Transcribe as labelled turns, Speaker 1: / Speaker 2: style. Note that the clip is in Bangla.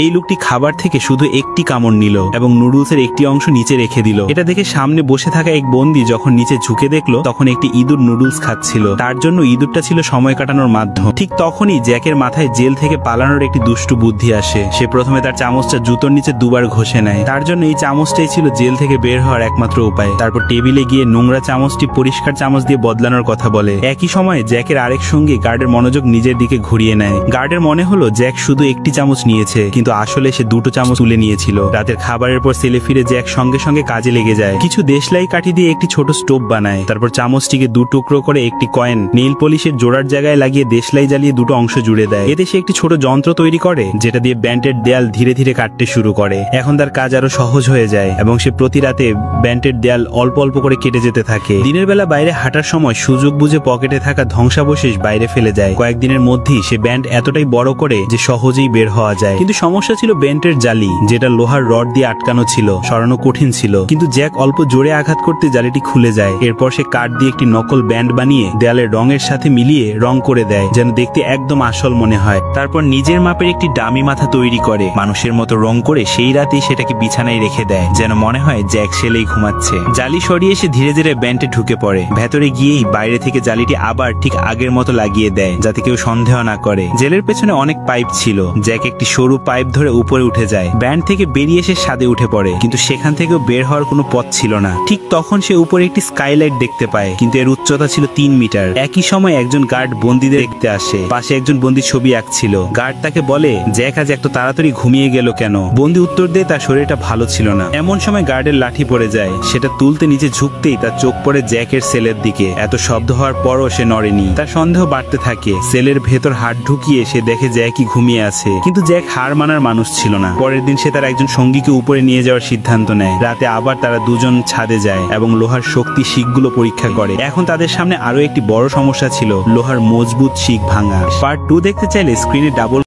Speaker 1: এই লোকটি খাবার থেকে শুধু একটি কামড় নিল এবং নুডলসের একটি অংশ নিচে রেখে দিল। এটা দেখে সামনে বসে থাকা এক বন্দী যখন নিচে ঝুঁকে দেখলো তখন একটি ইঁদুর নুডলস খাচ্ছিল। তার জন্য ইঁদুরটা ছিল সময় কাটানোর মাধ্যম। ঠিক তখনই জ্যাকের মাথায় জেল থেকে পালানোর একটি দুষ্টু বুদ্ধি আসে। সে প্রথমে তার চামচটা জুতোর নিচে দুবার ঘষে নেয়। তার জন্য এই চামচটাই ছিল জেল থেকে বের হওয়ার একমাত্র উপায়। তারপর টেবিলে গিয়ে নোংরা চামচটি পরিষ্কার চামচ দিয়ে বদলানোর কথা বলে। একই সময়ে জ্যাকের আরেক সঙ্গী গার্ডের মনোযোগ নিজের দিকে ঘুরিয়ে নেয়। গার্ডের মনে হলো জ্যাক শুধু একটি চামচ নিয়েছে, কিন্তু আসলে সে দুটো চামচ তুলে নিয়েছিল। রাতের খাবারের পর সেলে ফিরে জ্যাক সঙ্গে সঙ্গে কাজে লেগে যায়। কিছু দেশলাই কাঠি দিয়ে একটি ছোট স্টোভ বানায়। তারপর চামচটিকে দু টুকরো করে একটি কয়েন নেইল পলিশের জোড়ার জায়গায় লাগিয়ে দেশলাই জ্বালিয়ে দুটো অংশ জুড়ে দেয়। এতে সে একটি ছোট যন্ত্র তৈরি করে যেটা দিয়ে ব্যান্ডের দেয়াল ধীরে ধীরে কাটতে শুরু করে। এখন তার কাজ আরো সহজ হয়ে যায় এবং সে প্রতি রাতে ব্যান্ডের দেয়াল অল্প অল্প করে কেটে যেতে থাকে। দিনের বেলা বাইরে হাঁটার সময় সুযোগ বুঝে পকেটে থাকা ধ্বংসাবশেষ বাইরে ফেলে যায়। কয়েকদিনের মধ্যেই সে ব্যান্ড এতটাই বড় করে যে সহজেই বের হওয়া যায়। কিন্তু সমস্যা ছিল ব্যান্ডের জালি, যেটা লোহার রড দিয়ে আটকানো ছিল। সরানো কঠিন ছিল, কিন্তু জ্যাক অল্প জোরে আঘাত করতে জালিটি খুলে যায়। এরপর সে কাঠ দিয়ে একটি নকল ব্যান্ড বানিয়ে দেয়ালের রঙের সাথে মিলিয়ে রং করে দেয় যেন দেখতে একদম আসল মনে হয়। তারপর নিজের মাপের একটি ডামি মাথা তৈরি করে মানুষের মতো রং করে সেই রাতেই সেটাকে বিছানায় রেখে দেয় যেন মনে হয় জ্যাক সেলেই ঘুমাচ্ছে। জালি সরিয়ে সে ধীরে ধীরে ব্যান্ডে ঢুকে পড়ে। ভেতরে গিয়েই বাইরে থেকে জালিটি আবার ঠিক আগের মতো লাগিয়ে দেয় যাতে কেউ সন্দেহ না করে। জেলের পেছনে অনেক পাইপ ছিল। জ্যাক একটি সরু পাইপ ধরে উপরে উঠে যায়। ব্যান্ড থেকে বেরিয়ে এসে ছাদে উঠে পড়ে, কিন্তু সেখান থেকেও বের হওয়ার কোনো পথ ছিল না। ঠিক তখন সে উপরে একটি স্কাইলাইট দেখতে পায়, কিন্তু এর উচ্চতা ছিল 3 মিটার। একই সময় একজন গার্ড বন্দীদের দেখতে আসে। পাশে একজন বন্দী ছবি আঁকছিল। গার্ড তাকে বলে, জ্যাক আজ এত তাড়াতাড়ি ঘুমিয়ে গেল কেন? বন্দী উত্তর দেয় তার শরীরটা ভালো ছিল না। এমন সময় গার্ডের লাঠি পড়ে যায়। সেটা তুলতে নিচে ঝুঁকতেই তার চোখ পড়ে জ্যাকের সেলের দিকে। এত শব্দ হওয়ার পরও সে নড়েনি। তার সন্দেহ বাড়তে থাকে। সেলের ভেতর হাত ঢুকিয়ে সে দেখে জ্যাকই ঘুমিয়ে আছে, কিন্তু জ্যাক হার মানার মানুষ ছিল না। পরের দিন সে তার একজন সঙ্গীকে উপরে নিয়ে যাওয়ার সিদ্ধান্ত নেয়। রাতে আবার তারা দুজন ছাদে যায় এবং লোহার শক্তি শিকগুলো পরীক্ষা করে। এখন তাদের সামনে আরো একটি বড় সমস্যা ছিল, লোহার মজবুত শিক ভাঙা। পার্ট 2 দেখতে চাইলে স্ক্রিনে ডাবল